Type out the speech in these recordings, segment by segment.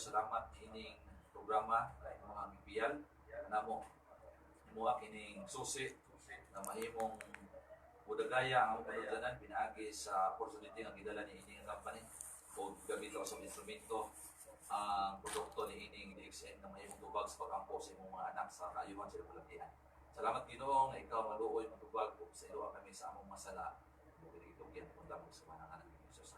salamat kining programa mga bibiyal namo himuha kining susi na mahimong budagaya ang panudlanan pinaagi sa opportunity nga gidala ni ining company o gamito sa instrumento ang produkto ni ining DXN na mahimong tubag sa pagkampo sa imong mga anak sa kaayuhan sa palakihan. Salamat Ginoo nga ikaw maluoy matubag ug sa iyo kami sa among masala. Ito yan punta mo sa mga anak ni Jesus.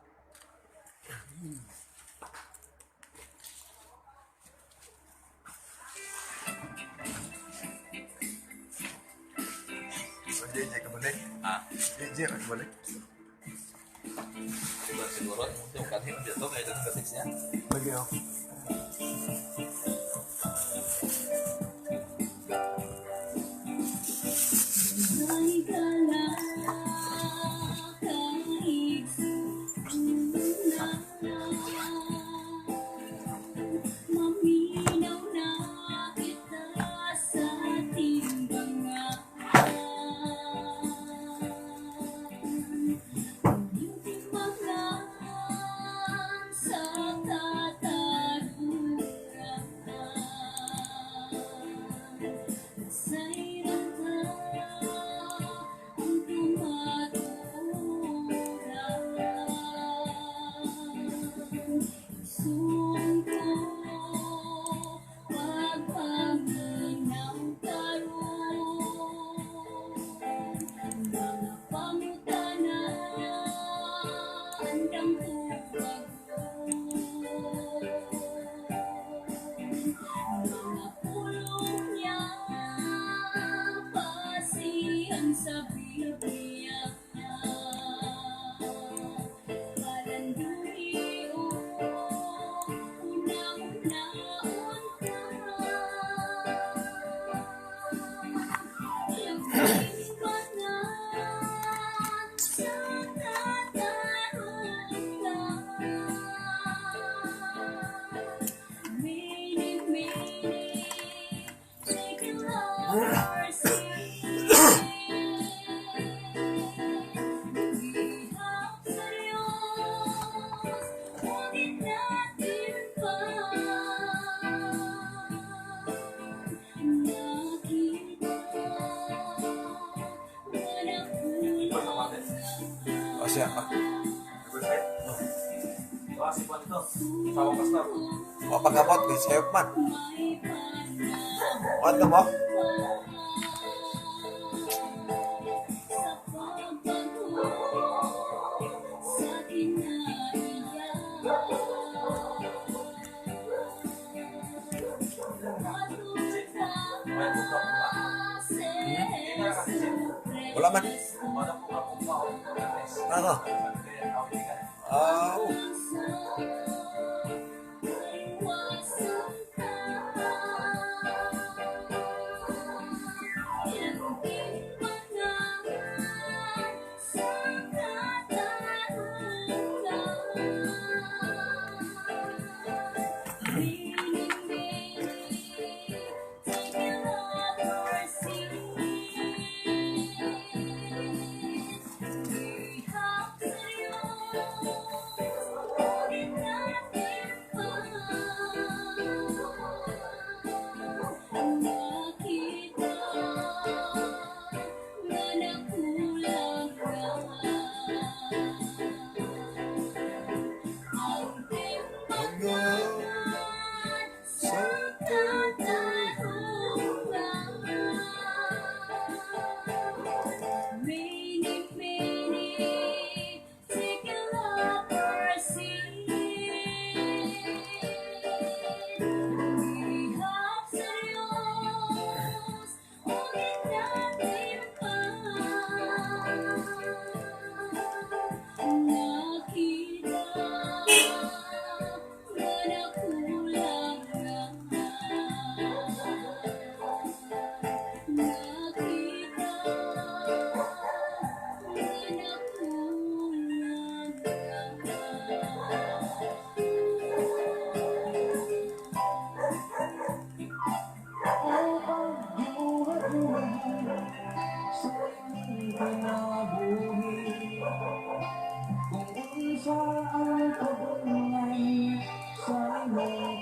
JJ ka balik? JJ ka balik? Siguro, yung kanhin dito, kaya dito kasix niya. Lagi ako. Siya ka. Mapagabot kay Sayop man. Ano mo? Wala man. Ano? Oh.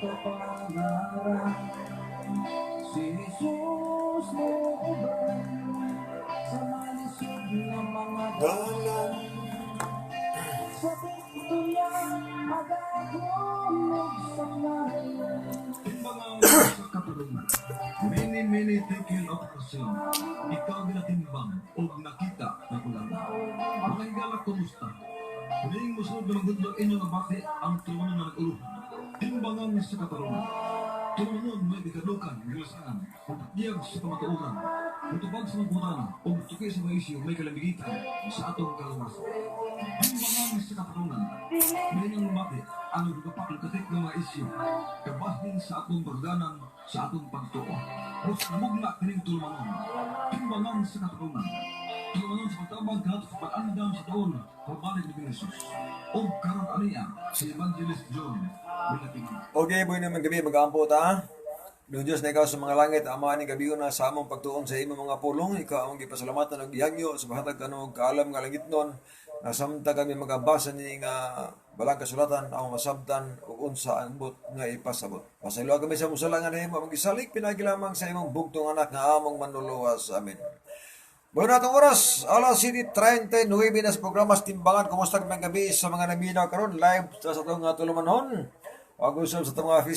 Si Jesus mo uban sa malisod na mga Dalan. sa pito niya magagulog sa ngayon. Timbangan sa katarungan. Many taken of sin. Ikaw ginatimbang o nakita na kulang. Mga higala kumusta? Huling musunod na magundlo inyo nga bati ang tulunan na nag-uluhan. Timbangan sa katarungan. Tulunan may bikadukan, gilasaan, pagtiyag sa kamatuuran, utubag sa magbutan, o tuki sa mga isyu may kalamigitan sa atong kalawasan. Timbangan sa katarungan. Ngayon ang bati, ang nagpapaklukatik ng mga isyu, kabahin sa atong pagdanan, sa atong pagtuo. O sa mugna kining tulumanon. Timbangan sa katarungan. Tulumanon sa pagtabang kahit sa pag-andam sa taon, pabalik ni Jesus. O karon aniya, si Evangelist John, Wilapingan. Okay, buhay naman gabi, mag-aampo ta. Doon Diyos na ikaw sa mga langit, Ama ni gabi na sa among pagtuon sa imong mga pulong, ikaw among gipasalamatan ng gihangyo sa bahatag kanong kaalam nga langit nun, na samta kami magabasa ni nga balang kasulatan, among masabtan, ug unsa ang but nga ipasabot. Pasaylo kami sa musalangan na imo, among gisalik, pinagilamang sa imong bugtong anak nga among manluluwas. Amen. Buhay natong oras, alas 7:39 na sa programas Timbangan. Kumusta kaming gabi sa mga naminaw karon live sa itong tulumanon. Wag usab sa itong mga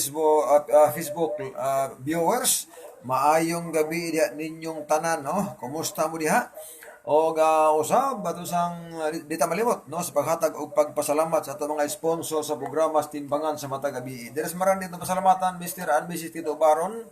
Facebook viewers. Maayong gabi diha ninyong tanan, no? Kumusta mo diha? O usab bato sang di ta malimot, no, sa paghatag og pagpasalamat sa atong mga sponsor sa programas Timbangan sa matag gabi. Deres maran dito pasalamatan Mr. and Mrs. Tito Baron.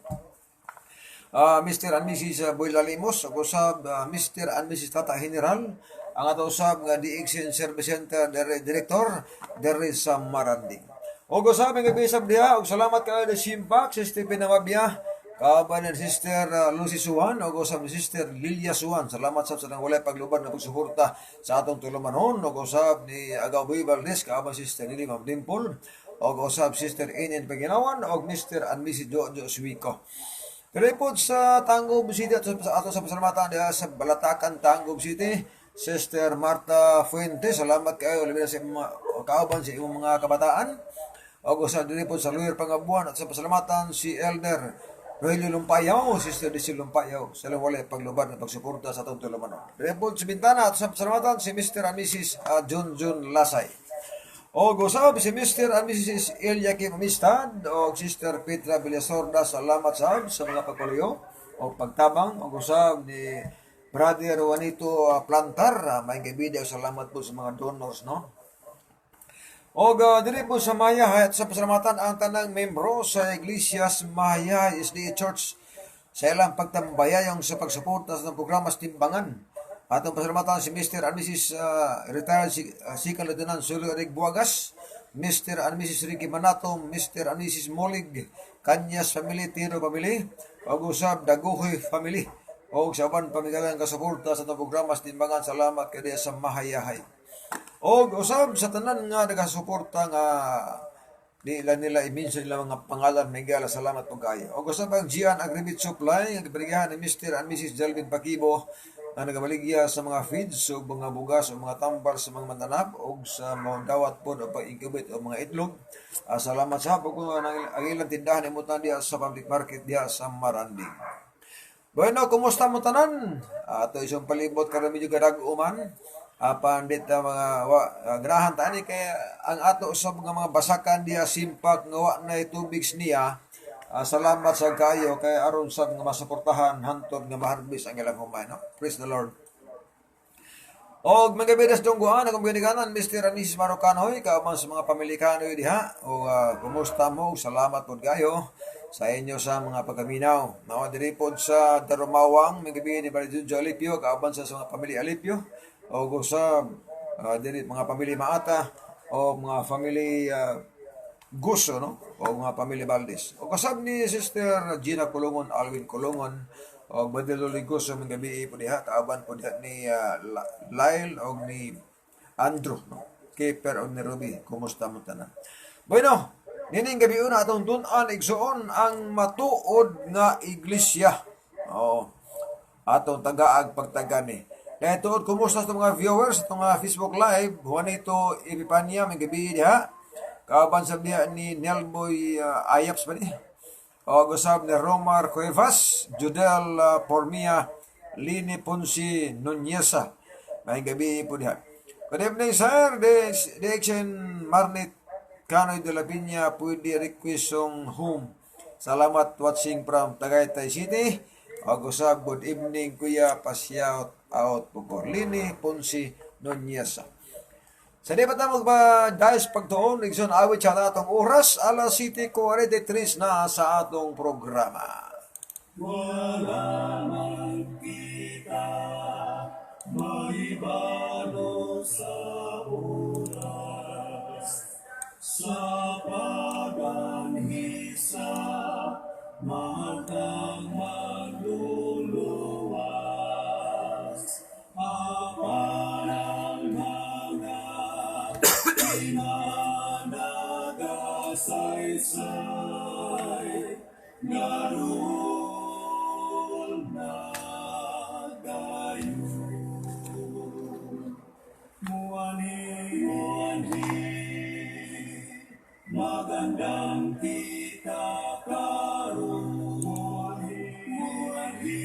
Mr. and Mrs. Boy Lalimos, ug usab Mr. and Mrs. Tata General, ang ato usab nga DXN Service Center Director diri sa Maranding. Ug usab nga bisab diha, ug salamat kaayo sa Simpak, si Stephen Amabia, kaaban ni Sister Lucy Suwan, ug usab ni Sister Lilia Suwan. Salamat sa nang walay pagluban na pagsuporta sa atong tulumanon, ug usab ni Agaboy Valdez, kaaban si Sister Lily Ma'am Dimple, ug usab Sister Inen Paginawan, ug Mr. and Mrs. Jojo Suico. Report sa Tangub City at sa ato sa pasalamatan diha sa Balatacan, Tangub City, Sister Marta Fuentes, salamat kayo labi na sa mga kauban sa imong mga kabataan. O sa report sa Lawyer Pangabuan at sa pasalamatan si Elder Rogelio Lumpayaw, Sister Desi Lumpayaw, sa walay pagluban at pagsuporta sa atong tulumanon. Report sa Bintana at sa pasalamatan si Mr. and Mrs. Junjun Lasay. O gusab si Mr. and Mrs. Eliakim Amistad o Sister Petra Villasorda, salamat sa mga pagpaluyo o pagtabang. O gusab ni Brother Juanito Plantar, may gabi daw, salamat po sa mga donors, no? O diri po sa Mayahay at sa pasalamatan ang tanang membro sa Iglesias Mayahay SDA Church sa ilang pagtambayayong sa pagsuporta sa programas Timbangan. Atong pasalamatan si Mr. and Mrs. Retired Second Lieutenant Julio Eric Buagas, Mr. and Mrs. Ricky Manato, Mr. and Mrs. Molig, Kanyas Family, Tiro Family, o usab Daguhoy Family, o sa uban pamigalang kasuporta sa itong programa sa Timbangan. Salamat kaya sa Mahayahay. O usab sa tanan nga nagasuporta nga nila i-mention nila mga pangalan, migala, salamat po kayo. O usab ang Gian Agribit Supply, ang kapilihan ni Mr. and Mrs. Jelvin Pakibo, na nagamaligya sa mga feeds o mga bugas o mga tambal sa mga mananap o sa mga dawat po o pag-incubate o mga itlog. Salamat sa po kung ang ilang tindahan imutan diya sa public market diya sa Maranding. Bueno, kumusta mo tanan? Ato isang palibot karami juga dag-uman. Pandit mga grahan tani kay ang ato sa mga basakan diya Simpak nga wa na tubig niya. Salamat sa kayo kay aron sa mga masuportahan hantod nga maharbis ang ilang humay, no? Praise the Lord. Og mga bedes dongguan akong ginikanan Mr. and Mrs. Marocanoy, kauban sa mga pamilikanoy diha. O kumusta mo? Salamat pod kayo sa inyo sa mga pagkaminaw. Mao diri pod sa Darumawang, mga gabi ni Barjujo Alipio, kauban sa mga pamilya Alipio. Og sa diri mga pamilya Maata o mga family Guso, no? O mga pamilya Valdez. O kasab ni Sister Gina Kulungon, Alwin Kulungon, o Badilo Guso, mga gabi po diha, kaaban po diha ni Lyle o ni Andrew, no? Keper o ni Ruby. Kumusta mo tanan? Bueno, nining gabi una atong tunan igsuon ang matuod nga iglesia. O atong tagaag pagtagani. Kaya tuod, kumusta sa mga viewers, itong Facebook Live, Juanito Epipania, mga gabi diha. Kauban sa diya ni Nelboy Ayaps ba ni? O gusab ni Romar Cuevas, Judel Pormia, Lini Ponce Nuneza. May gabi po diha. Good evening, sir. Direction Marnit Canoy de la Piña, pwede request song home. Salamat watching from Tagaytay City. O gusab, good evening, kuya. Pa-shout out po po. Lini Ponce Nuneza. Sa di ba na magpa-dice pagtuon, igsoon awit siya na atong oras, alas 7:43 na sa atong programa. Wala man kita maibalo sa oras, sa paganhisa matang magluluwas. Apan ang mga pinanagasaysay, garul na gayon. Muani, magandang kita karon. Muani,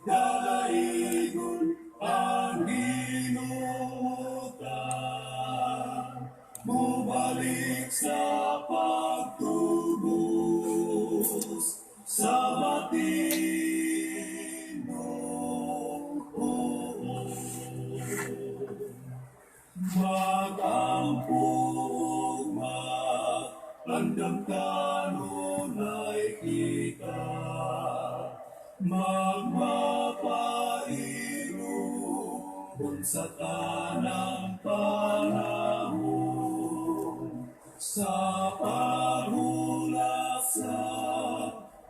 dalaigon ang ginutan. Mubalik sa pagtubos sa matino. Magampong magandang kanunay kita, magmapailo sa tanang panahon, sa paghulat sa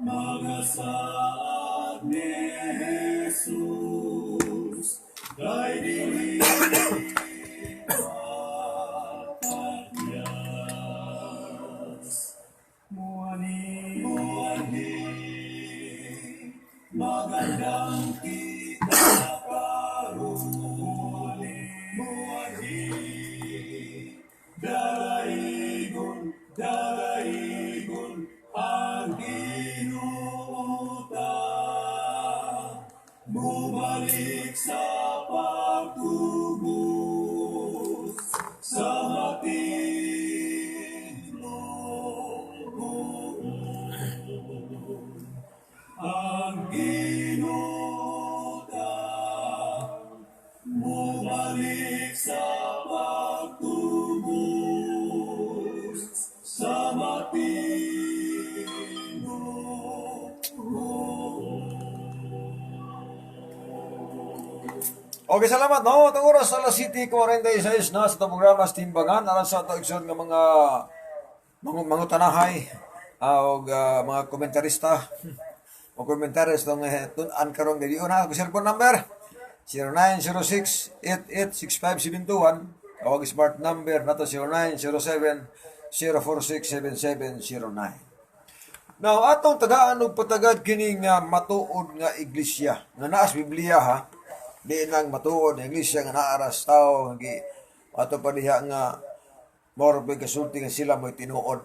mga saad ni Jesus, kay dili magandang kita karon. Muani, dalaigon ang ginutan. Bumalik sa pagtubos sa matino. Ang ginutan, bumalik sa pagtubos sa matino. Okay, salamat no. Itong oras alas 7:46 na sa itong programa sa Timbangan. Alam sa ito ikson ng mga tanahay o mga komentarista. O komentaris itong tunan karong gabi. Una, ang cellphone number 0906-8865-721. Kawag smart number na to 0907-046-7709. Now, atong tagaan og patagad kining matuod nga iglesia. Nga naas Biblia ha. Di nang matuod nga iglesia nga naaras tao nga ato pa diha nga more kasulti nga sila mo'y tinuod.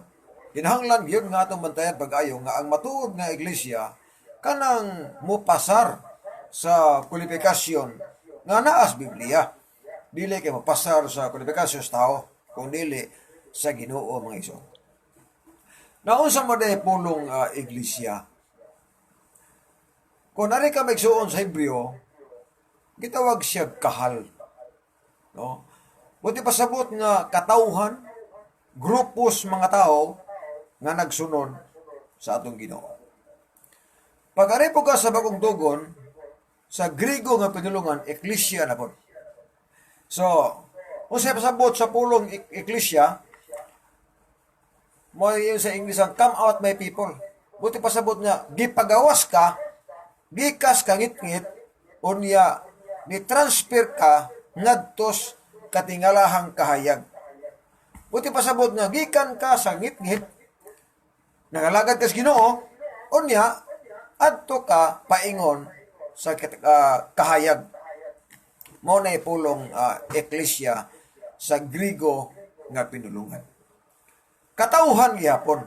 Kinahanglan gyud nga atong bantayan pag-ayo nga ang matuod nga iglesia kanang mupasar sa kwalifikasyon nga naas Biblia. Dili kay mapasar sa kwalifikasyon sa tao, kung dili sa Ginoo mga iso. Naunsa mo day pulong iglesia. Kung nari ka magsuon sa Hebreo, gitawag siya kahal. No? Buti pasabot nga katawhan, grupos mga tao nga nagsunod sa atong Ginoo. Pag-ari po ka sa bagong tugon, sa Grigo nga pinulungan, eklesia na po. So, kung sa pasabot sa pulong eklesia, mo yun sa English ang come out my people. Buti pasabot nga, gipagawas ka, gikas ka ngit-ngit, unya, ni-transfer ka, ngadtos katingalahang kahayag. Buti pasabot nga, gikan ka sa ngit-ngit, nangalagad ka sa Ginoo, unya, adto ka paingon sa kahayag. Mo na ipulong eklesia sa Griego nga pinulungan. Katauhan gyapon.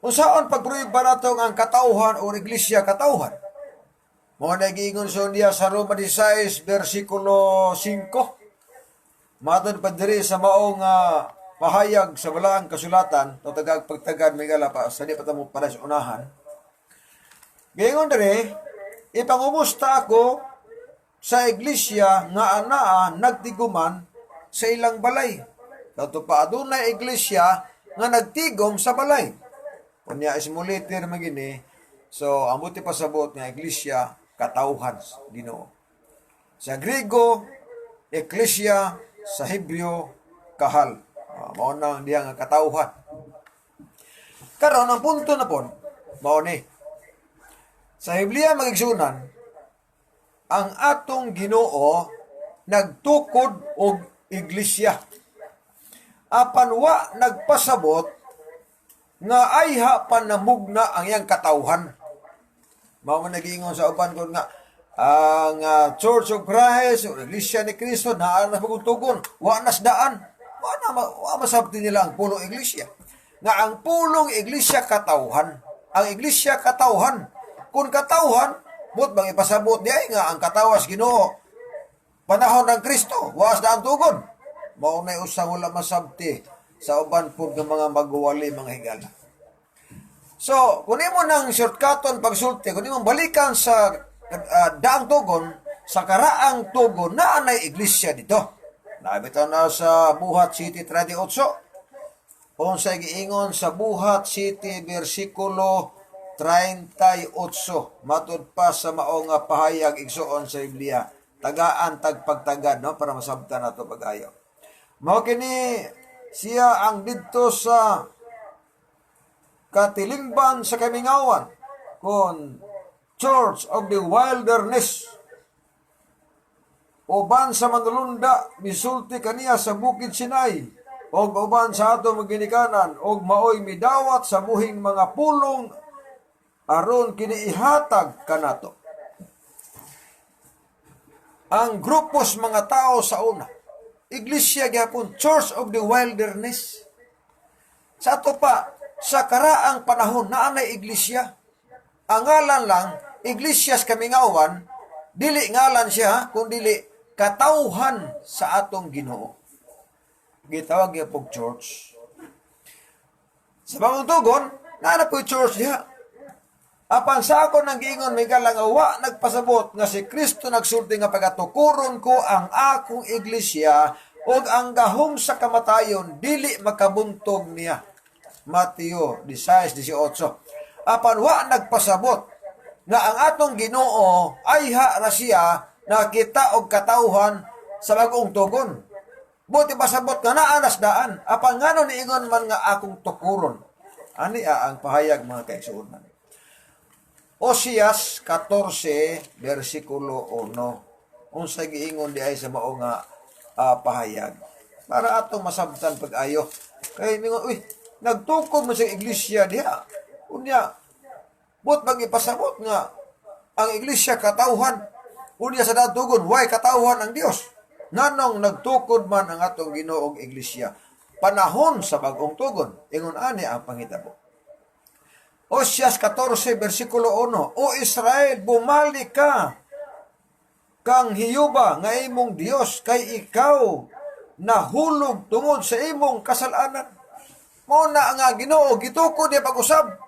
Unsaon pagpruig ba nato ang katauhan o iglesia katauhan? Mo nagiingon niya sa Roma 16 versikulo 5. Matod pa diri sa maong pahayag sa walaang kasulatan, tatagag pagtagad may gala pa sa di pa tamo para sa unahan. Gayon diri, ipangumusta ako sa iglesia nga anaa nagtiguman sa ilang balay. Kato pa adunay iglesia nga nagtigom sa balay. Kunya ismulator magini. So amuti pasabot nga iglesia katauhan Ginoo. Sa Griego, eklesia, sa Hebreo, kahal. Mao nang diha nga katauhan. Karon ang punto na pon, mao ni. Sa Biblia magigsunan, ang atong Ginoo nagtukod og iglesia. Apan wa nagpasabot nga ayha panamugna ang iyang katauhan. Mao man nagiingon sa uban ko nga ang Church of Christ o Iglesia ni Cristo naa na pagtugon, wa nasdaan. Wa masabti nila ang pulong iglesia. Nga ang pulong iglesia katauhan. Ang iglesia katauhan. Kung katauhan, but bang ipasabot diay nga ang katawas Ginoo panahon ng Kristo, waas na ang tugon. Mao na usang wala masabti sa uban po ng mga magwali mga higala. So, kung imo nang shortcuton pagsulti, kung imo balikan sa daang tugon, sa karaang tugon, na anay iglesia dito. Nabitaw na sa Buhat City 38. Unsay giingon sa Buhat City versikulo 38. Matud pa sa mao nga pahayag igsuon sa Biblia. Tagaan tagpagtagad no para masabtan nato pag-ayo. Mao kini siya ang didto sa katilingban sa Kamingawan kon Church of the Wilderness. Uban sa manulunda misulti kaniya sa bukid Sinai og uban sa ato maginikanan og maoy midawat sa buhing mga pulong aron kini ihatag kanato. Ang grupos mga tao sa una, iglesia gyapon, Church of the Wilderness. Sa ato pa sa karaang panahon na anay iglesia. Ang ngalan lang Iglesias Kamingawan, dili ngalan siya kundi katauhan sa atong Ginoo. Gitawag niya pog church. Sa bagong tugon, naana po church niya. Apan sa ako nang giingon may galangawa nagpasabot nga si Kristo nagsulti nga pagatukuron ko ang akong iglesia ug ang gahom sa kamatayon dili makabuntog niya. Mateo 16:18. Apan wa nagpasabot nga ang atong Ginoo ayha ra siya nakita og katauhan sa bagong tugon. Buti pasabot nga naa nasdaan. Apan ngano niingon man nga akong tukuron. Ani ang pahayag mga kaigsuonan. Oseas 14 versikulo 1. Unsay giingon di ay sa mao nga pahayag. Para atong masabtan pag-ayo. Kay mingon nagtukod mo sa iglesia diha. Unya but magipasabot nga ang iglesia katauhan. Unya sa datugon, why katauhan ang Dios? Nganong nagtukod man ang atong Ginoo og iglesia panahon sa bagong tugon. Ingon ani ang pangitabo. Oseas 14 versikulo 1. O Israel, bumalik ka kang hiyuba nga imong Dios kay ikaw nahulog tungod sa imong kasalanan. Mao na nga Ginoo gitukod di pag-usab.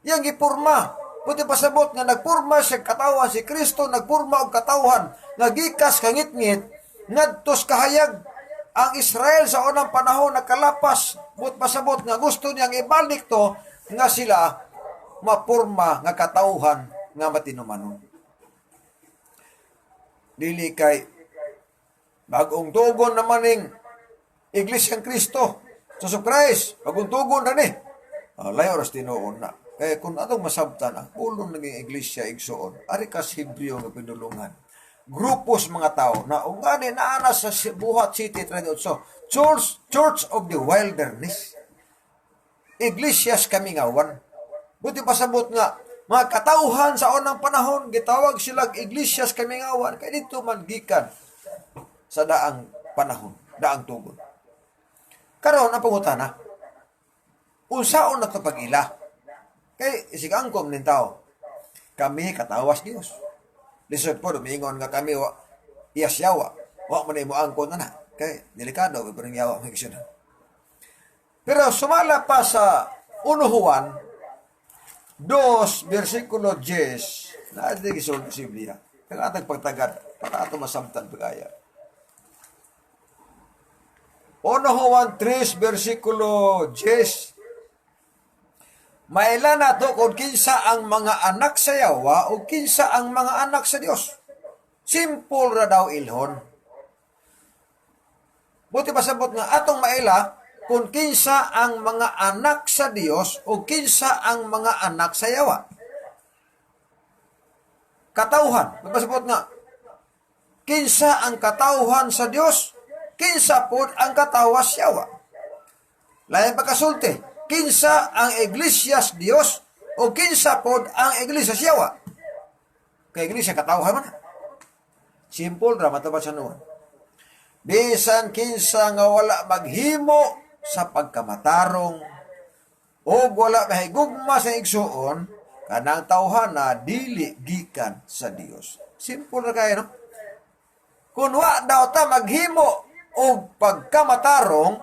Yang gipurma. Puti pasabot nga nagpurma siya katawan si Kristo, nagpurma og katawhan nga gikas kangit-ngit ngadtos kahayag. Ang Israel sa unang panahon nakalapas. Puti pasabot nga gusto niyang ibalik to nga sila mapurma nga katauhan nga matinumanon. Dili kay bagong tugon naman ning Iglesia ng Kristo. So Christ, bagong tugon na ni. Layo oras tinuon na. Kaya kung atong masabtan, ang pulong naging iglesia igsuon, arikas Hebreo nga pinulungan. Grupos mga tao na ungani naana sa Buhat City 38. Church of the Wilderness. Iglesias Kamingawan. Buti pasabot nga, mga katauhan sa unang panahon, gitawag sila Iglesias Kamingawan. Kaya dito man gikan sa daang panahon, daang tugon. Karon ang pangutana, unsaon na to pag-ila? Kay isig angkom nin tao, kami katawas Dios. Lisod po, dumingon nga kami iyas yawa. Wa mo na imo angkon na na. Kay delikado, pero yawa may kisyon. Pero sumala pa sa 1 Juan 2, versikulo 10, na di gisulti sa Biblia. Kaya atang pagtagad, para ato masamtan pag-aya. 1 Juan 3, versikulo 10, maila na to kung kinsa ang mga anak sa yawa o kinsa ang mga anak sa Dios. Simple ra daw ilhon. Buti pasabot nga atong maila kung kinsa ang mga anak sa Dios o kinsa ang mga anak sa yawa. Katauhan. Pasabot nga, kinsa ang katauhan sa Dios, kinsa pod ang katawas yawa. Lain pagkasulti, kinsa ang iglesia sa Dios o kinsa pod ang iglesia sa yawa. Kay iglesia katauhan man. Simple ra matubad sa nuwan. Bisan kinsa nga wala maghimo sa pagkamatarong o wala mahigugma sa igsuon, kanang tawhan na dili gikan sa Dios. Simple ra kayo, no? Kung wa daw ta maghimo o pagkamatarong,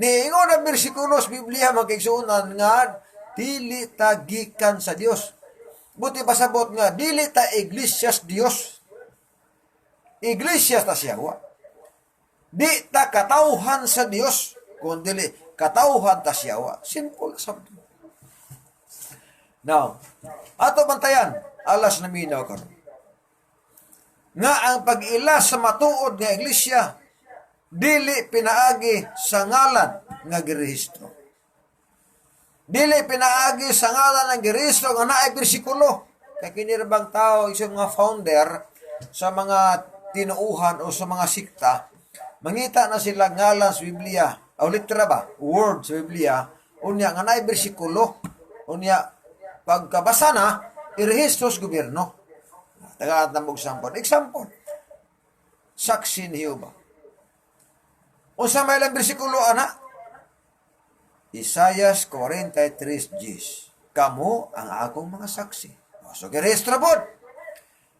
niingon ang bersikulo sa Biblia magkaigsuunan nga dili ta gikan sa Dios. Buti pasabot nga dili ta iglesia sa Dios. Iglesia ta siyawa. Di ta katauhan sa Dios, kundi katauhan ta siyawa. Simple sabdo. Now, ato bantayan, alas na minaw karon. Nga ang pag-ila sa matuod nga iglesia, dili pinaagi sa ngalan nga girehistro. Dili pinaagi sa ngalan ng girehistro nga naay bersikulo. Kaya kinirabang tao, isang mga founder sa mga tinuuhan o sa mga sikta, mangita na sila ngalan sa Biblia, o litra ba, word sa Biblia, unya nga naay bersikulo, unya pagkabasa na, irehistro sa gobyerno. Tagaan tambog sampon. Example, saksi ni Jehovah. Unsa may lang bersikulo, ana? Isaias 43:10. Kamu ang akong mga saksi. So, girehistro po.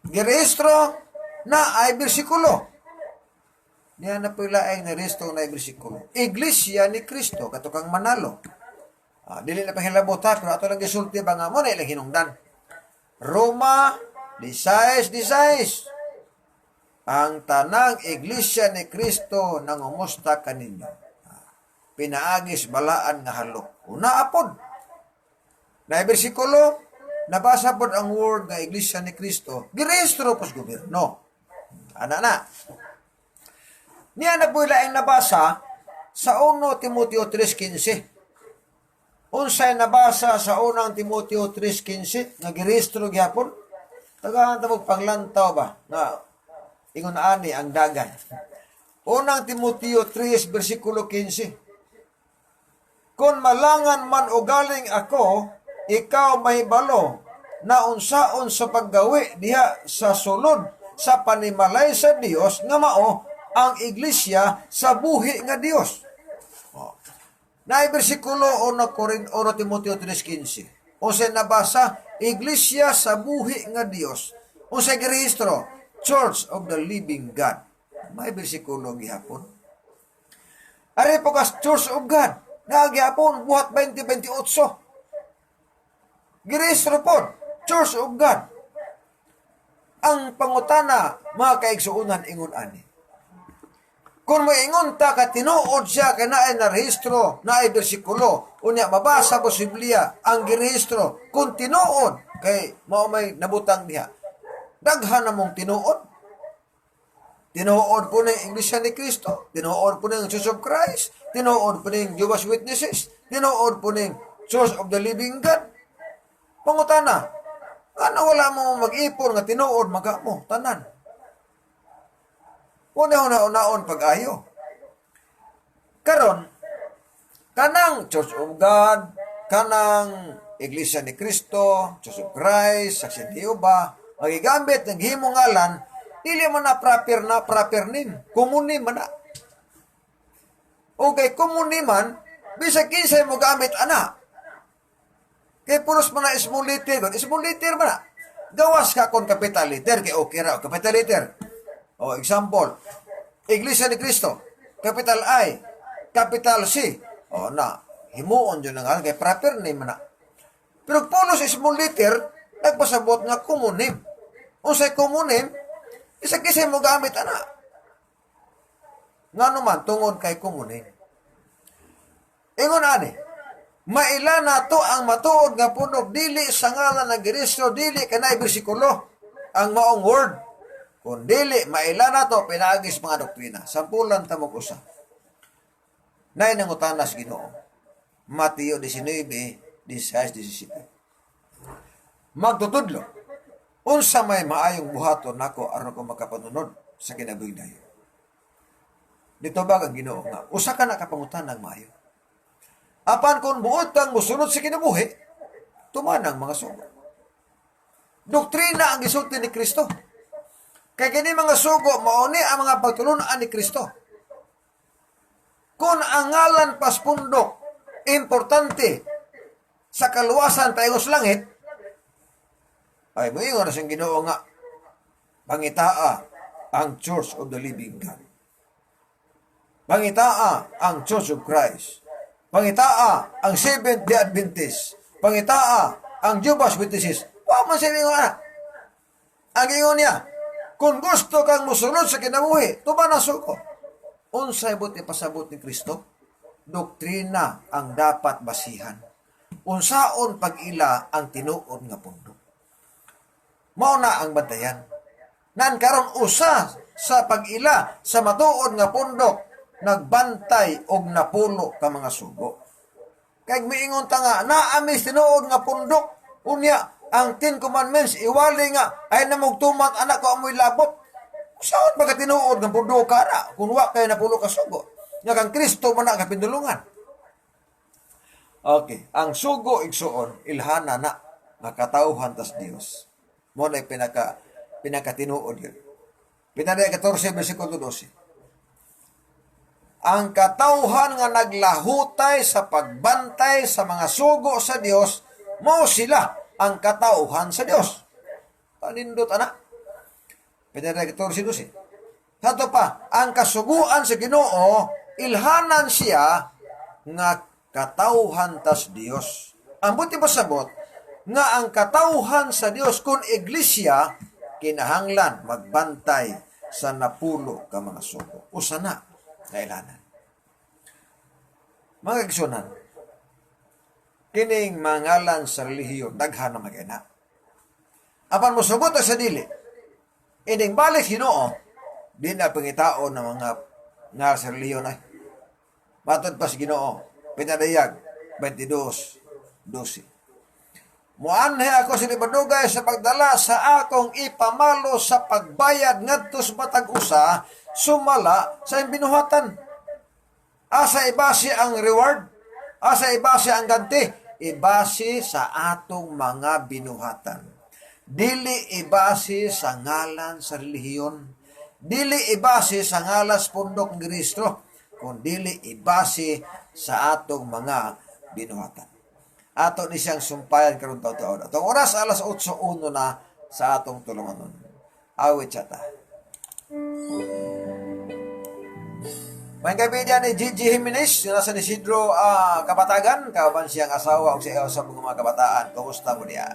Girehistro na ay bersikulo. Diyan na po ilaing na resto na bersikulo. Iglesia ni Kristo, katukang manalo. Dili na pahilabot ha, pero ato lang gisulti ba nga mo na ilang hinungdan. Roma 16:16. Ang tanang iglesia ni Kristo nangumusta kaninyo. Pinaagis balaan nga halok. Una apod. Na bersikulo, nabasa pod ang word nga iglesia ni Kristo. Girehistro po sa gobyerno. Na. Niya na po ilaing nabasa sa 1 Timoteo 3:15. Unsay nabasa sa 1 Timoteo 3:15 nga girehistro gyapon? Tagahan ta mo panglantaw ba nga ingon ani ang dagan. 1 Timoteo 3 versikulo 15. Kung malangan man o galing ako, ikaw mahibalo na unsaon sa paggawi diha sa sulod sa panimalay sa Dios nga mao ang iglesia sa buhi nga Dios. Na bersikulo 1 Timoteo 3:15. Unsay nabasa, iglesia sa buhi nga Dios. Unsay girehistro, Church of the Living God. May bersikulo gihapon. Ari po kas Church of God. Nagyapon buhat 2028. Girehistro po, Church of God. Ang pangutana, mga kaigsuunan ingon ani. Kung moingon ta ka tinuod siya kay naay na rehistro, naay bersikulo, unya mabasa po sa Biblia ang girehistro, kung tinuod kay mao may nabutang diha. Daghan na mong tinuod. Tinuod po ng Iglesia ni Cristo, tinuod po ng Church of Christ, tinuod po ng Jehovah's Witnesses, tinuod po ng Church of the Living God. Pangutana, ano wala mo mag-ipon nga tinuod magamo tanan? Una-una-unaon pag-ayo. Karon, kanang Church of God, kanang Iglesia ni Cristo, Church of Christ, Saksi ni Jehovah, magigambit ng himong ngalan, dili man na proper name. Common name man na. O kay komuniman, bisag kinsay mo gamit ana. Kay puros man na small letter, small letter man na. Gawas ka kon capital letter, kay okay ra, capital letter. O example, Iglesia ni Cristo, capital I, capital C. O na, himuon dyan nga, kay proper name na. Pero pulos small letter, nagpasabot nga common name. Unsay common name, isa kisay mo gamit ana. Nga naman, tungod kay common name. Ingon ani, maila na to ang matuod nga punog, dili sa ngalan ng Kristo, dili kanay bersikulo, ang maong word. Kung dili, maila na to, pinagis mga doktrina. Sampulan tamog usa. Nay nangutanas Ginoo. Mateo 19, 16, 17. Magtutudlo. Unsa may maayong buhaton nako aron ko makapanunod sa kinabuhi dayon. Dito ba ang Ginoo nga usa ka nakapangutanang maayo. Apan kung buot kang musunod sa kinabuhi, tumanang mga sugo. Doktrina ang gisulti ni Kristo. Kay kini mga sugo mauni ang mga pagtulunan ni Kristo. Kung ang ngalan paspundok importante sa kaluwasan paingos langit, ay moingon sa Ginoo nga pangitaa ang Church of the Living God. Pangitaa ang Church of Christ. Pangitaa ang Seventh-day Adventist. Pangitaa ang Jehovah's Witnesses. Wa man siya ingon ana. Ang ingon niya, kung gusto kang musunod sa kinabuhi, tumanaso ko. Unsay buti pasabot ni Kristo? Doktrina ang dapat basihan. Unsaon pag-ila ang tinuod nga pundok. Mao na ang bantayan. Nan karon usa sa pag-ila sa matuod nga pundok, nagbantay og napulo ka mga sugo. Kay miingon ta nga naamis tinuod nga pundok, unya ang 10 commandments iwali nga ay namugtumat anak ko amoy labot. Saan ba ka tinuod nga pundok ka na kung wa kay napulo ka sugo? Nya kang Kristo man na kapindulungan. Okay, ang sugo igsuon ilhana na nakatawhan tas Dios. Mo na pinakatinuod yun. Pinanay 14 bersikulo 12. Ang katawhan nga naglahutay sa pagbantay sa mga sugo sa Dios, mao sila ang katawhan sa Dios. Panindot ana. Pinanay 14:12. Hato pa, ang kasuguan sa Ginoo ilhanan siya nga katawhan tas Dios. Ang buti pasabot nga ang katawhan sa Dios kun iglesia kinahanglan magbantay sa napulo ka mga sugo. Usa na kailanan. Mga igsunan, kining mangalan sa relihiyon daghan na magina. Apan mo sugot sa dili, ining balik Ginoo, di na pangitaon ng mga nga sa relihiyon ay. Matod pa si Ginoo, pinadayag 22:12. Muanhe ako sa libadugay sa pagdala sa akong ipamalo sa pagbayad ngadto sa matag usa sumala sa binuhatan. Asa ibase ang reward? Asa ibase ang ganti? Ibase sa atong mga binuhatan. Dili ibase sa ngalan sa relihiyon. Dili ibase sa ngalan sa pundok ng Kristo. Kundi ibase sa atong mga binuhatan. Ato ni siyang sumpayan karon taon-taon. Atong oras alas 8:01 na sa atong tulunganon. Awit siya ta. May kaibigan ni Gigi Jimenez, yung nasa Isidro Kapatagan, kauban siyang asawa o siya sa mga kabataan. Kumusta mo niya?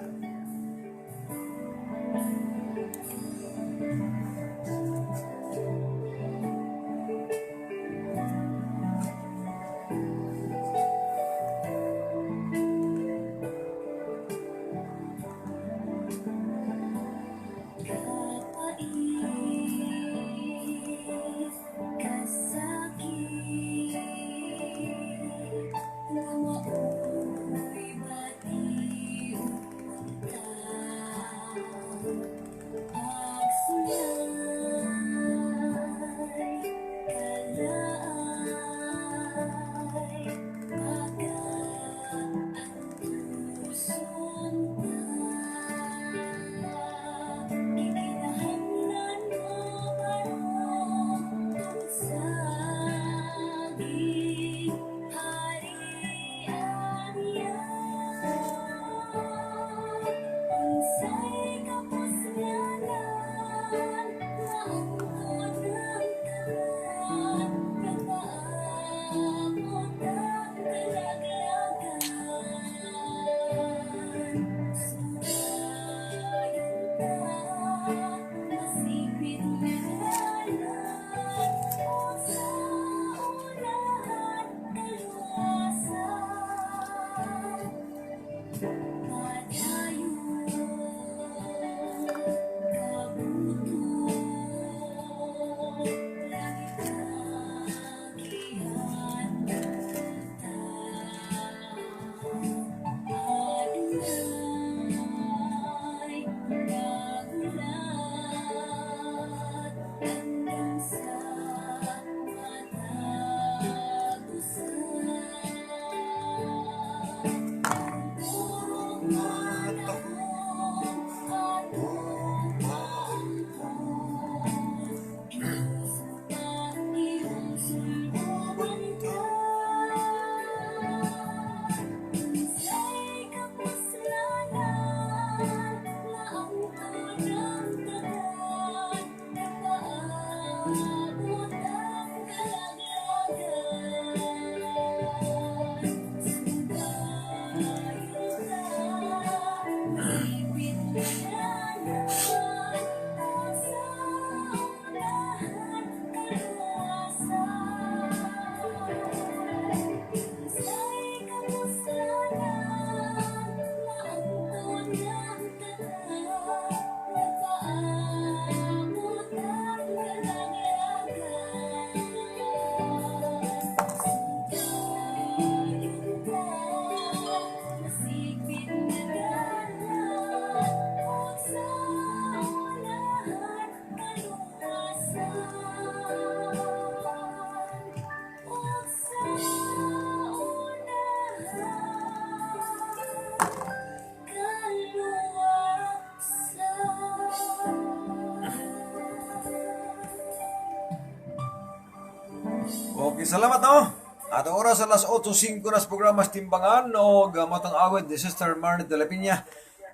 salamat no. At ang oras alas 8:05 na sa programa sa Timbangan o matang awit ni Sister Marnie de la Piña.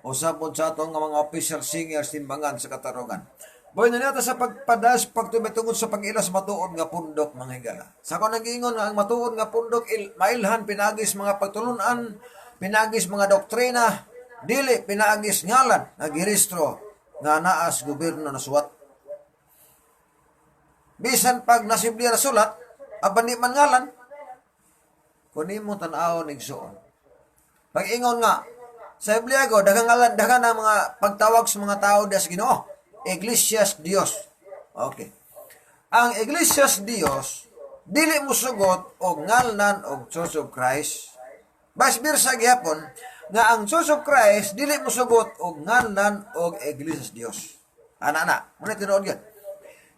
Usap po sa atong mga official singers Timbangan sa Katarungan. Boy na nata sa pagpadas, pagtumitungod sa pag-ilas matuod nga pundok mga higala. Sa ko nag-ingon nga ang matuod nga pundok mailhan pinagis mga pagtulunan, pinagis mga doktrina, dili pinagis ngalan nagiristro nga naas gobyerno na suwat. Bisan pag nasibli na sulat, aban di man ngalan, kunin mo tan-awon igsuon. Pag ingon nga, sa Biblia ko, daghang ngalan, daghang na mga pagtawag sa mga tao sa Ginoo. Iglesias Dios. Okay. Ang Iglesias Dios, dili mo sugot o ngalnan o Church of Christ. Bas birsa gyapon nga ang Church of Christ dili mo sugot o ngalnan o Iglesias Dios. Ana, muna tinuod yan.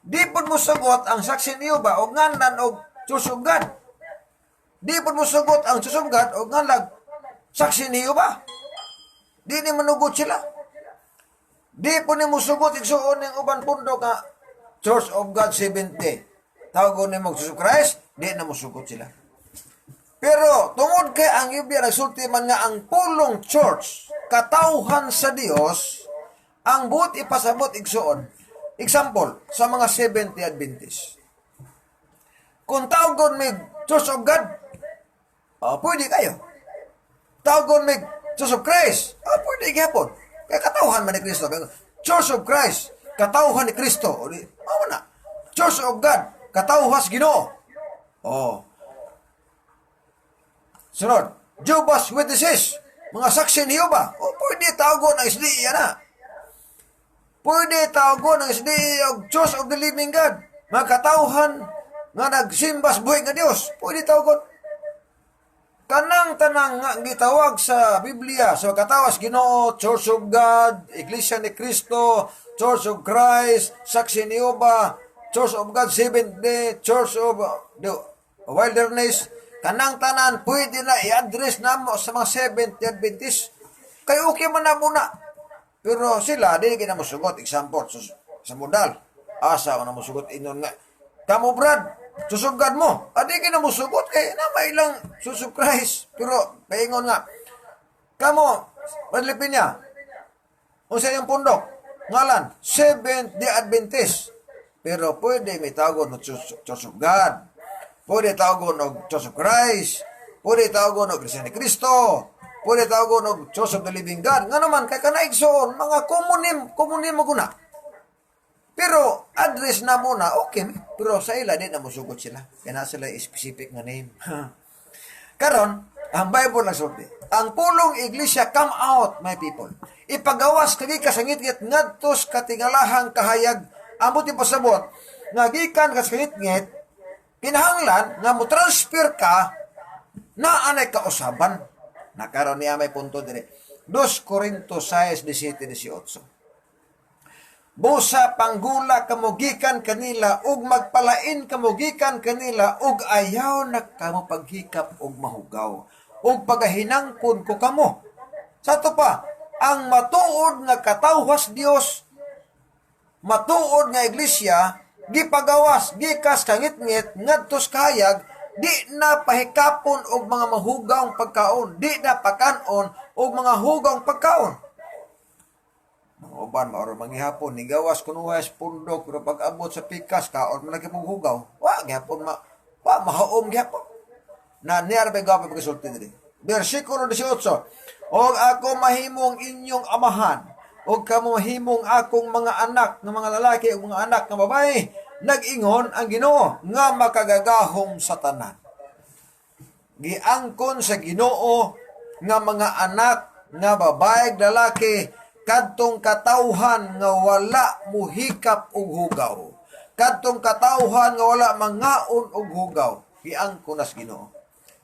Di po mo sugot ang saksi niyo ba o ngalnan o Church of God. Di po mo sugot ang Church of God o ngalnan saksi niyo ba. Di ni manugot sila. Di po ni mo sugot igsuon ng uban pundok nga Church of God 70. Tawagon ni mo Church of Christ, di na mo sugot sila. Pero tungod kay ang Biblia nagsulti man nga ang pulong church, katawhan sa Dios, ang buot ipasabot igsuon. Example, sa mga 70 Adventist. Kung tawagon mig Church of God, pwede kayo. Tawagon mig Church of Christ, pwede gyapon. Kaya katawhan man ni Kristo. Church of Christ, katawhan ni Kristo. Ano na? Church of God, katawhas Ginoo. Sunod, Jehovah's Witnesses, mga saksi ni Jehovah. Pwede tawagon ang SDA na. Pwede tawagon ang SDA o Church of the Living God. Mga katawhan nga nagsimbas buhay nga Dios. Pwede tawagon. Kanang-tanang nga gitawag sa Biblia, so katawas Ginoo, Church of God, Iglesia ni Cristo, Church of Christ, Saksi ni Jehovah, Church of God 70, Church of the Wilderness, kanang-tanan pwede na i-address namo sa mga 70 Adventist. Kay okay man na muna. Pero sila, di na mo sugot. Example, sa modal, asa na mo sugot inon nga. Kamu Brad, susugad mo. Adi ka na mo sugot kay na may lang susub Christ. Pero paingon nga. Kamo, padlipin niya. Unsa yung pundok? Ngalan, Seventh-day Adventist. Pero pwede may tawagon ng Church of God. Pwede tawagon ng Church of Christ. Pwede tawagon ng Iglesia ni Cristo. Pwede tawagon ng Church of the Living God. Nga naman, kay kanaigsoon, mga komunim mo guna. Pero, address na muna, okay. Pero sa ila, di na musugot sila. Kaya na sila specific nga name. Karon, ang Bible nagsulti. Ang pulong iglesia, come out, my people. Ipagawas kagi kasangit-ngit ngadtos katingalahang kahayag. Ambot ipasabot, nga gikan kasangit-ngit, kinahanglan nga mo transfer ka na anay kausaban. Nakaroon niya may punto dire. 2 Corinto 6:17-18. Busa panggula kamugikan kanila ug magpalain kamugikan kanila ug ayaw na kamo paghikap ug mahugaw ug pagahinangpon ko kamo. Sa to pa, ang matuod nga katawhas Dios, matuod nga iglesia, gipagawas gikas kangit-ngit ngadtos kahayag, di na pahikapon og mga mahugawng pagkaon, di na pakanon og mga hugawng pagkaon. Uban maoro manghihapon ni gawas kunuwas pundok pero pag abot sa pikas kaon man lagi mong hugaw. Wa gyapon mahaom gyapon. Na niya ba gapo pagsulti diri. Bersikulo 18. Og ako mahimong inyong amahan, og kamo mahimong akong mga anak nga mga lalaki ug mga anak nga babae. Nag-ingon ang Ginoo nga makagagahom sa tanan. Giangkon sa Ginoo nga mga anak nga babae ug lalaki kadtong katawhan nga wala muhikap og hugaw. Kadtong katawhan nga wala mangaon og hugaw. Giangkon nas Ginoo.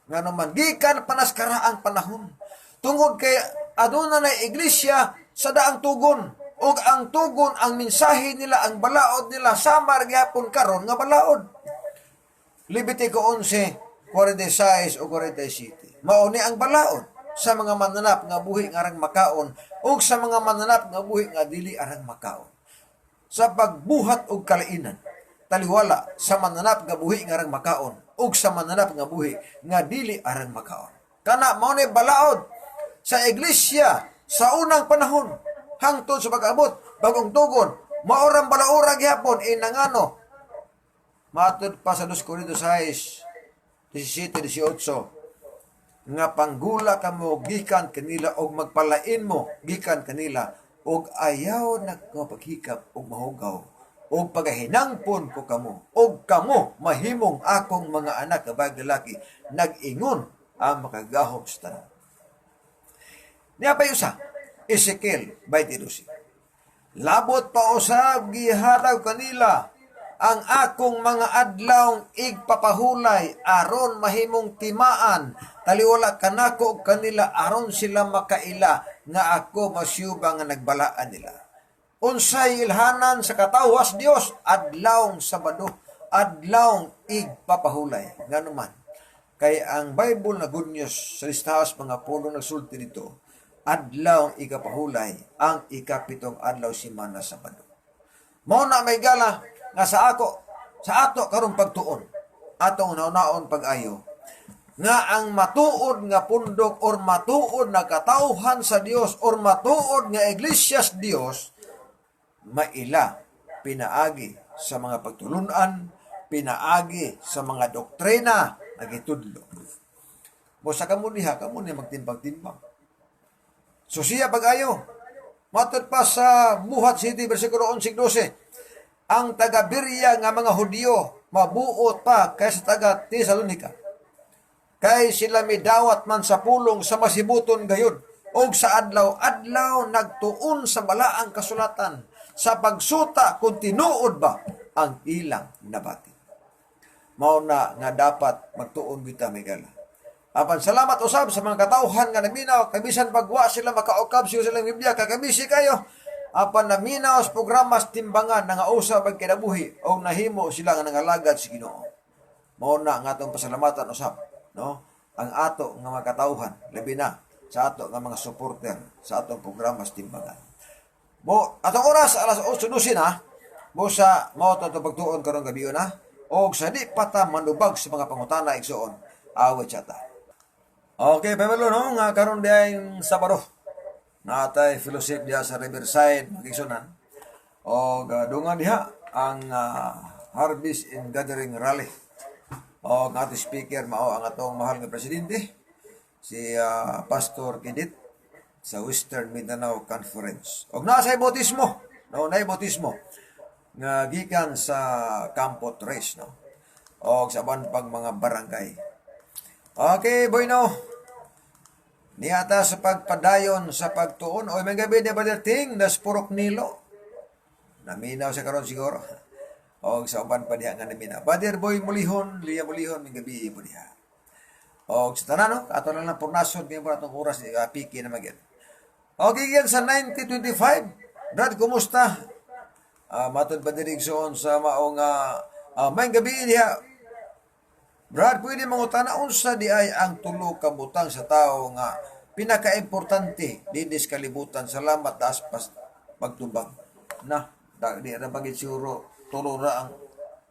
Nga naman gikan panas karaang panahon. Tungod kay aduna na iglesia sa daang tugon. Og ang tugon, ang mensahe nila, ang balaod nila samar gyapon karon nga balaod. Levitico 11:46 o 47. Mao ni ang balaod sa mga mananap nga buhi nga arang makaon ug sa mga mananap nga buhi nga dili arang makaon. Sa pagbuhat og kalainan. taliwala sa mananap nga buhi nga arang makaon ug sa mananap nga buhi nga dili arang makaon. Kana mao ni balaod sa iglesia sa unang panahon hangtod sa pag-abot bagong tugon maorang balaura gyapon inangano matud pa sa 2 Corintios 6 17-18 nga panggula kamo gikan kanila og magpalain mo gikan kanila og ayaw nagpaghikap og mahugaw og pagahinangpon ko kamo og kamo mahimong akong mga anak nga babaeng lalaki nag-ingon ang makagahom sa tanan. Niya pa usa Ezekiel 22. Labot pa usab gihatag kanila ang akong mga adlawng igpapahulay aron mahimong timaan taliwala kanako og kanila aron sila makaila nga ako masyuba nga nagbalaan nila. Unsay ilhanan sa katawas Dios adlawng Sabado, adlawng igpapahulay. Nganuman kay ang Bible na Good News sa listahas mga puno nagsulti dito adlawng ikapahulay ang ikapitong adlaw simana Sabado. Mao na may gala nga sa ato karong pagtuon atong naon pag-ayo nga ang matuod nga pundok or matuod na katawhan sa Dios or matuod nga iglesyas Dios maila pinaagi sa mga pagtulunan, pinaagi sa mga doktrina nga gitudlo. Mo sa kamo niha kamo ni magtimbang-timbang. So siya pag-ayo matud pa sa Buhat City bersikulo 11-12 ang taga-Berea nga mga Hudyo mabuot pa kaysa taga-Tesalonika. Kay sila midawat man sa pulong sa masibuton gayon og sa adlaw nagtuon sa balaang kasulatan sa pagsuta kung tinuod ba ang ilang nabati. Mao na nga dapat magtuon kita Miguel. Apan salamat usab sa mga katawhan nga naminaw kabisan pagwa sila makaukab silang Biblia kakabisi kayo. Apan naminaw sa programas timbangan nga usab ang kinabuhi o nahimo sila nga nangalagad si Ginoo. Mao na nga atong pasalamatan usab, no? Ang ato nga mga katawhan labi na sa ato nga mga supporter sa atong programas timbangan. Mo atong oras alas 8:12 na. Mo sa mao to pagtuon karon gabi na og sa di pata manubag sa mga pangutana igsoon awit ta. Okay, pamelo no nga karon diay Sabado. Natay fellowship diha sa Riverside magigsunan. O dungan diha ang Harvest and Gathering Rally. O ang ating speaker mao ang atong mahal nga presidente si Pastor Kidit sa Western Mindanao Conference. Og nasa bautismo, no, nay bautismo nga gikan sa Campo Tres, no. Og sa pag mga barangay. Okay, bueno. Niyata sa pagpadayon sa pagtuon o may gabi na badating nas purok nilo. Naminaw sa karon siguro. O sa uban pa diha nga naminaw. Badir boy mulihon, liya mulihon may gabi mo diha. O sa tanan no, ato na lang purnason kay mo atong oras piki na magid. Okay yan sa 1925. Brad, kumusta? Matod ba dirigson sa maong may gabi diha. Brad, pwede mangutana unsa di ay ang tulo ka butang sa tao nga pinaka-importante dinis kalibutan. Salamat taas pas pagtubag. Na, di ra bagid siguro tulo ra ang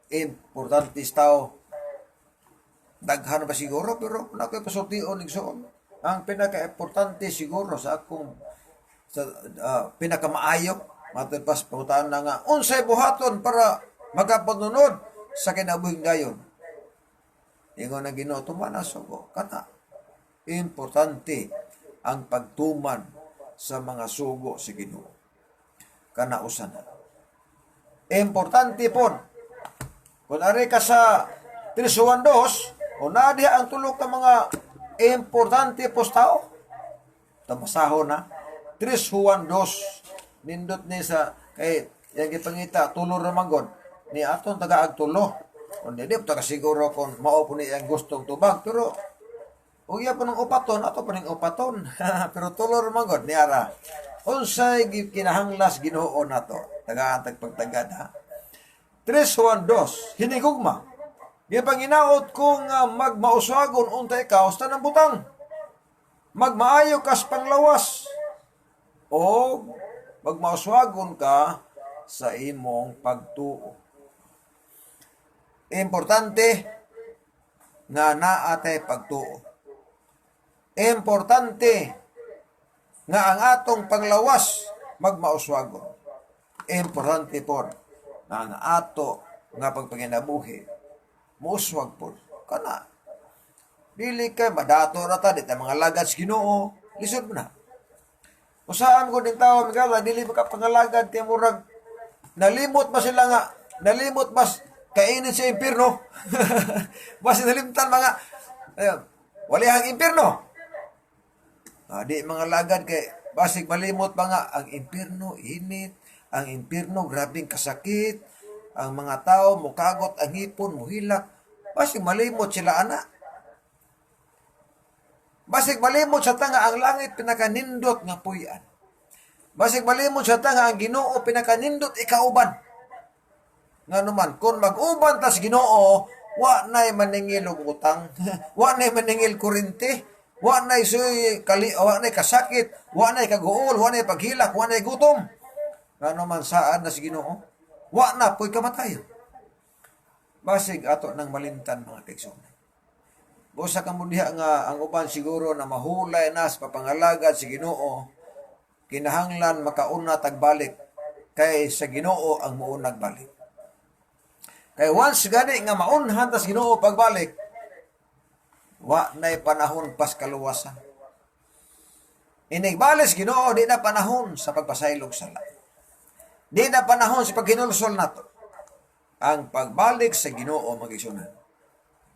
importante sa tao. Daghan pa siguro pero nakoy pasultion igsoon. Ang pinaka-importante siguro sa akong pinaka-maayo matod pas pangutana na nga unsay buhaton para magapanunod sa kinabuhing dayon. Ingon na Ginoo tumanas ko kana importante ang pagtuman sa mga sugo sa Ginoo kana usan importante pon kung ari ka sa 3:2 o nadiha ang tulo ka mga importante pos tao tamasahon na 3:2 nindot ni sa kay yang gipangita tulo ra manggod ni aton tagaag tulo. Kundi di pa siguro kung mao po niya ang gustong tubag. Pero, huwag yan po ng upaton, ato po ng upaton. Pero tulor manggod, niyara. Unsay kinahanglas Ginoo na to. Tagaan tagpagtagad, ha? 3:2, hinigugma. Di pang inaot kung magmauswagon unta ikaw sa tanang butang. Magmaayo kas panglawas. O magmauswagon ka sa imong pagtuo. Importante nga naa tay pagtuo. Importante nga ang atong panglawas magmauswagon. Importante po nga ang ato nga pagpanginabuhi muuswag po. Kana dili kay madato na ta, di ta mga lagad sa Ginoo, lisod mo na. Usahan ko din tao, Miguel, dili ka pangalagad, kaya murag, nalimot ba sila nga, nalimot ba kainin sa impirno? Basta nalimtan mga, ayun, walihang impirno. Di mga lagad kay, basig malimot ba nga, ang impirno, init, ang impirno, grabing kasakit, ang mga tao, mukagot, ang hipon, muhilak, basig malimot sila, anak. Basig malimot sa tanga ang langit pinakanindot nga puyan. Basig malimot sa tanga ang Ginoo pinakanindot ikauban. Nga naman, kung mag-uban tas Ginoo, wa na'y maningil og utang, wa na'y maningil kurente, wa na'y wa na'y kasakit, wa na'y kaguol, wa na'y paghilak, wa na'y gutom. Nga naman saan na si Ginoo? Wa na po'y kamatayon. Basig ato nang malimtan mga tekson. Busa ka mo diha nga ang uban siguro na mahulay na sa papangalagad si Ginoo, kinahanglan makauna tagbalik kay sa Ginoo ang muunag balik. Kay once gani nga maunhan tas Ginoo pagbalik, wa na'y panahon pas kaluwasan. Inigbalik Ginoo, di na panahon sa pagpasaylog sala. Di na panahon sa paghinulsol nato. Ang pagbalik sa Ginoo magigsunan.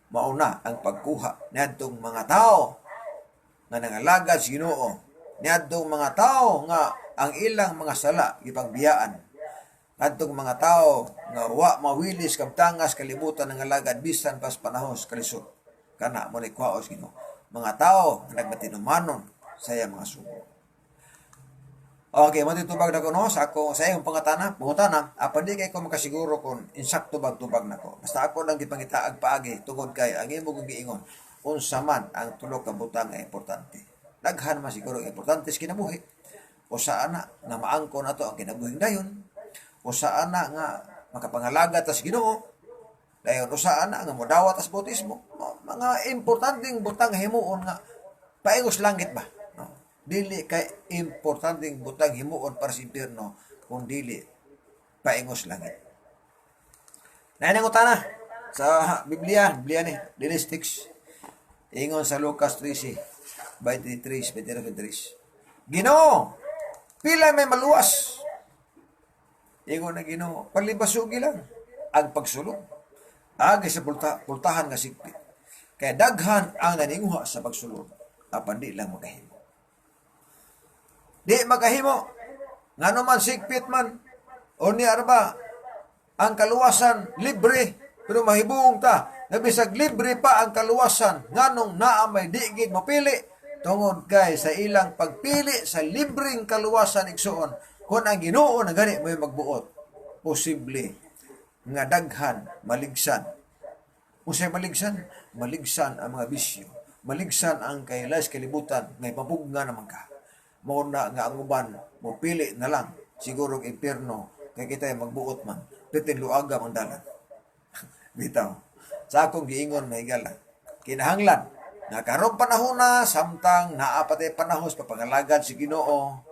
Mauna ang pagkuha niadtong mga tao nga nangalagad sa Ginoo, niadtong mga tao nga ang ilang mga sala gipagbiyaan, niadtong mga tao nga wa mawilis kabtangas kalibutan nangalagad bisan pas panahon sa kalisod. Kana mo ni kuhaos Ginoo. Mga tao nga nagmatinumanon sa iya mga sugo. Okay, matitubag na ko no sa ako sa iyong pangutana, apa di kay ko makasiguro kung insakto bag tubag nako. Basta ako lang gipangitaag paagi tungod kay ang imo kong giingon unsa man ang tulo ka butang nga importante. Daghan man siguro importante sa kinabuhi. O saan na nga maangkon nato ang kinabuhing dayon. O saan na nga makapangalaga tas Ginoo. Dayon o saan na nga modawat tas bautismo. Mga importanteng butang himuon nga paingos langit ba. Dili kay importanteng butang himuon para sa impierno kung dili paingos langit. Nainang utana sa Biblia ni Dilistics. Ingon sa Lucas 13, 23. Ginoo, pila may maluwas. Ingon na Ginoo, palibasugi lang ang pagsulod. Agi sa pultahan nga sigpit. Kaya daghan ang naninguha sa pagsulod. Apan di lang makahimo. Di makahimo. Nga naman sigpit man. O ni arba, ang kaluwasan libre. Pero mahibong ta. Nabisag libre pa ang kaluwasan. Nganong naamay digid mapili. Tungod kay sa ilang pagpili sa libreng kaluwasan igsuon. Kung ang Ginoo na gani may magbuot. Posible nga daghan maligsan. Usay maligsan? Maligsan ang mga bisyo. Maligsan ang kailas kalibutan. Ngay mabugna naman ka. Mauna nga ang uban, mupili na lang, siguro ang impierno, kaya kita magbuot man, titin luaga ang dalan. Bitaw, sa akong giingon na higala, kinahanglan, nga karong panahon na, samtang naapatay panahon sa papangalagad si Ginoo,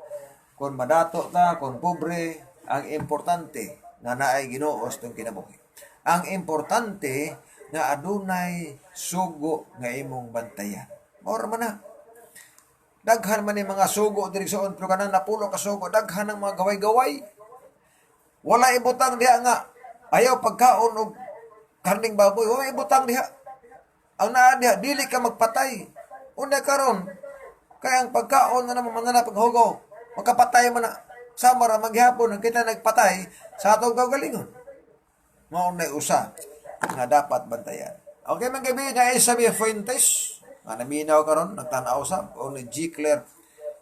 kung madato ta, kung pobre, ang importante nga naay Ginoo sa itong kinabuhi. Ang importante nga adunay sugo nga imong bantayan. Maura man na. Daghan man ni mga sugo direksyon pero kanang napulo ka sugo daghan ng mga gaway-gaway. Wala ibutang diha nga ayaw pagkaon og karning baboy, wala ibutang diha. Ang naa diha dili ka magpatay. Una karon kay ang pagkaon na naman manana paghugaw, magkapatay man na. Sama ra maghapon ang kita nagpatay sa atong kaugalingon. Mao na usa nga dapat bantayan. Okay man gabi nga Isabi Fuentes. Nga naminaw karon nagtan-aw sa o ni G. Claire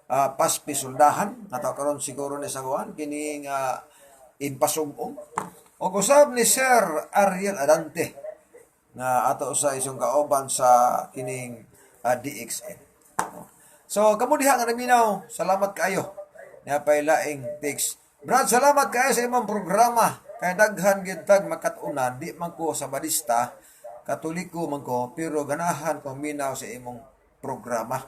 Paspi Suldahan nato karon siguro ni saguan kini nga inpasugong o usab ni Sir Ariel Adante nga ato sa isong kauban sa kining DXN. So kamo diha nga naminaw, salamat kaayo. Nga pay laing text. Brad, salamat kaayo sa imong programa. Kaya daghan gyud tag makatunan, di man ko Sabadista, Katoliko man ko, pero ganahan ko minaw sa imong programa.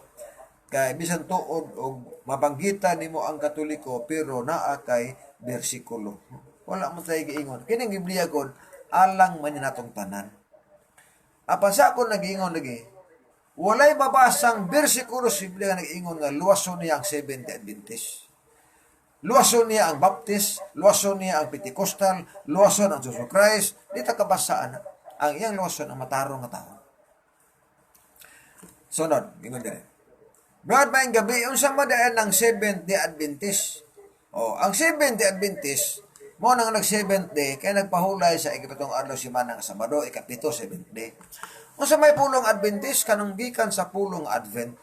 Kay bisan tuod og mabanggitan nimo ang Katoliko pero naa kay bersikulo. Wala mo tayo giingon. Kining Biblia kon alang man natong tanan. Apan sa ako nag-ingon lagi, walay mabasang bersikulo sa Biblia nga nag-ingon nga luwason niya ang Seventh-day Adventist. Luwason niya ang Baptist, luwason niya ang Pentecostal, luwason ang Jesus Christ. Di ta kabasaan ang iyang luwason ang matarong nga tao. Sunod, ingon dire. Brad, maing gabi, unsa madaan ng Seventh-day Adventist? Ang Seventh-day Adventist, mo nang nag-Seventh day, kaya nagpahulay sa ikapitong adlaw simana nga Sabado, ikapito, Seventh day. Unsa may pulong Adventist, kanang gikan sa pulong Advent.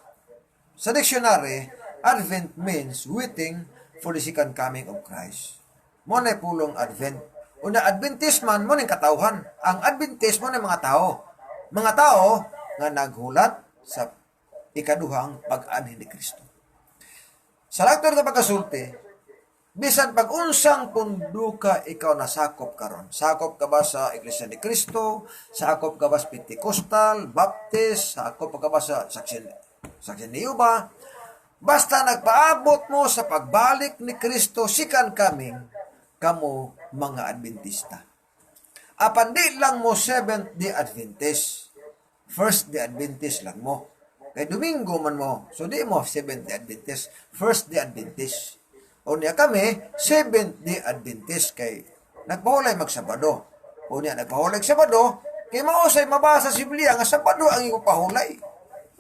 Sa dictionary, Advent means waiting for the second coming of Christ. Mo na pulong Advent. Una Adventist man mo ning katawhan. Ang Adventist mo na mga tao. Mga tao nga naghulat sa ikaduhang pag-anhin ni Kristo. Sa lakton nga pagkasulti, bisan pag-unsang punduka ikaw nasakop karon. Sakop ka ba sa Iglesia ni Kristo? Sakop ka ba sa Pentecostal, Baptist? Sakop ka ba sa Saksi ni Jehovah? Basta nagpaabot mo sa pagbalik ni Kristo, sikan kaming kamo mga Adventista. Apan di lang mo Seventh-day Adventist. First-day Adventist lang mo. Kay Domingo man mo. So di mo Seventh-day Adventist. First-day Adventist. O niya kami, Seventh-day Adventist. Kay nagpahulay magsabado. O niya nagpahulay Sabado, kay mausay mabasa si Biblia nga Sabado ang iyong pahulay.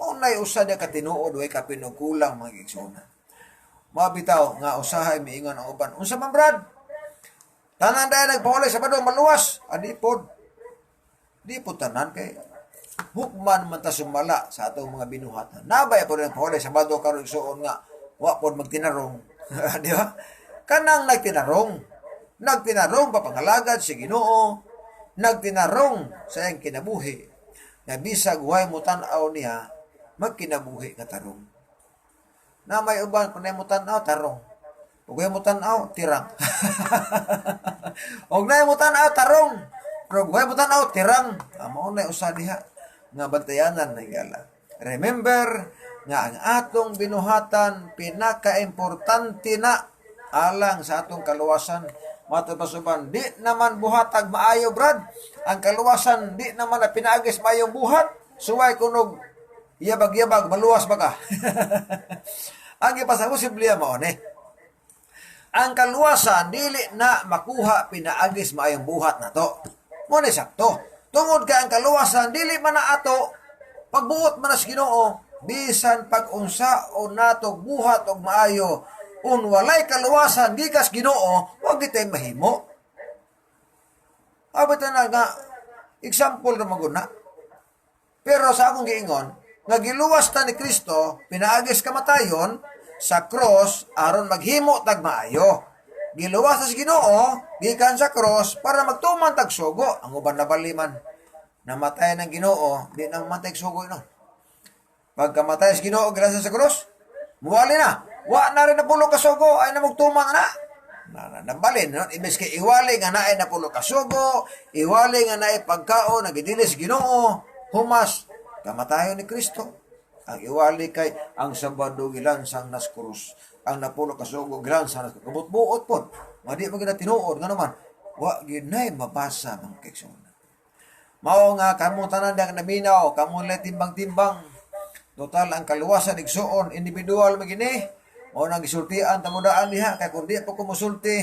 Maunay usa niya katinuod, way kapinukulang mga igsoon. Mabitaw nga usahay miingon ang uban. Unsa man brad? Tanan daya nagpahulay Sabado maluwas. Adi pod. Di po tanan kay hukman man ta sumala sa atong mga binuhatan. Nabay po rin pahulay Sabado karon igsoon nga wa pod magtinarong. Di ba? Kanang nagtinarong. Nagtinarong pa pangalagad si Ginoo. Nagtinarong sa iyang kinabuhi. Nga bisag way mo tan-aw niya magkinabuhi nga tarong. Na may uban kung mo tan-aw tarong. Ug way mo tan-aw tirang. Og nay mo tan-aw tarong. Pero way mo tan-aw tirang. Mao na usa diha nga bantayanan na gala. Remember nga ang atong binuhatan pinaka-importante na alang sa atong kaluwasan. Matapasuban, di naman buhatag maayo, brad. Ang kaluwasan, di naman na pinaagis maayong buhat. Suway kunog, yabag-yabag, maluwas ba ka? Ang ipasang Biblia mo, ang kaluwasan, dili na makuha pinaagis maayong buhat na to. Mo ni sakto. Tungod ka ang kaluwasan, dili man na ato, pagbuot man as Ginoo, bisan pag-unsa o nato buhat og maayo, walay kaluwasan gikas Ginoo, wag gitay mahimo. Abot na nga example na maguna. Pero sa akong giingon, nga giluwas ta ni Kristo, pinaagis kamatayon sa cross aron maghimo tag maayo. Giluwas ta si Ginoo gikan sa cross para magtuman tag sugo. Ang uban na baliman, namatay ng Ginoo, di na mamatay sugo no. Pagkamatay si Ginoo grasya sa cross, muwali na. Wa na rin na pulo kasugo ay namugtumang na. Nabalin, no? Ibig kay iwali nga na ay napulo kasugo, iwali nga na ay pagkao, nagidilis Ginoo, humas, kamatayon ni Kristo. Ang iwali kay ang Sabado gilansang nas krus. Ang napulo kasugo gilansang nas kabut-buot po. Madi mo gina tinuod nga naman. Wa ginay mabasa ng keksyon. Mao nga kamo tanan dang naminaw, kamo le timbang-timbang. Total ang kaluwasan igsuon individual magini. O nang gisultian tamudaan diha kay kun di po ko mosulti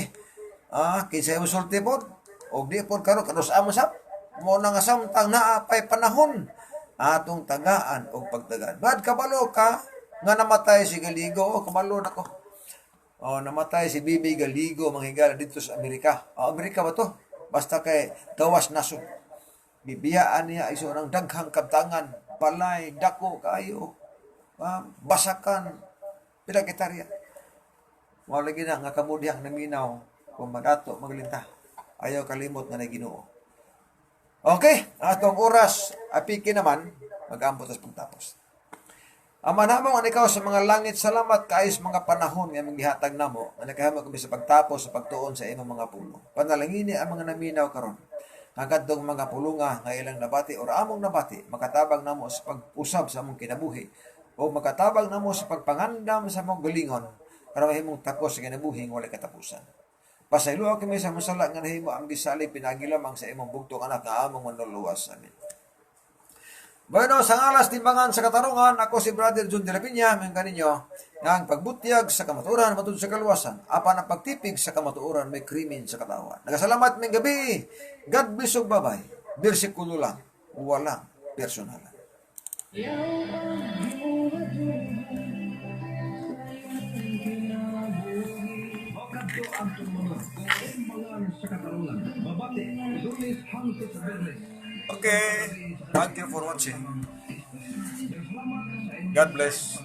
kinsay mosulti pod og di pod karon kanus amo sap mo nang samtang naa pay panahon atong tagaan og pagtagaan. Bad kabalo ka nga namatay si Galigo, kabalo nako. Namatay si Bibi Galigo manghigala dito sa Amerika. Amerika ba to? Basta kay gawas nasod. Bibiyaan niya iso nang daghang kabtangan, balay, dako kayo. Basakan pinagitarya. Wala gina nga kamudiyang naminaw kung madato maglintah. Ayaw kalimot nga na Ginoo. Okay, atong oras apiki naman mag-ambot as pagtapos. Ama namo ang ikaw sa mga langit, salamat kaayos mga panahon nga magihatag namo. Nga nakahimo kami sa pagtapos sa pagtuon sa imong mga pulo. Panalangini ang mga naminaw karon. Kadtong mga pulunga nga ilang nabati or among nabati, makatabang namo sa pag-usab sa among kinabuhi o makatabang namo sa pagpangandam sa among galingon para mahimong tapos sa kinabuhi nga walay katapusan. Pasaylo kami sa musala nga nahimo ang gisali pinagilamang sa imong bugtong anak nga among manluluwas. Amen. Bueno, sa ngalas timbangan sa katarungan, ako si Brother John de la Piña, may kaninyo, nga ang pagbutyag sa kamatuoran, matud sa kaluwasan, apan ang pagtipig sa kamatuoran, may krimen sa katawan. Nagasalamat may gabi, God bless ug babay, bersikulo lang, walang personalan. Makadto ang tumunod. Timbangan sa katarungan. Babati, Lunes hangtod sa Biyernes. Okay, thank you for watching. God bless.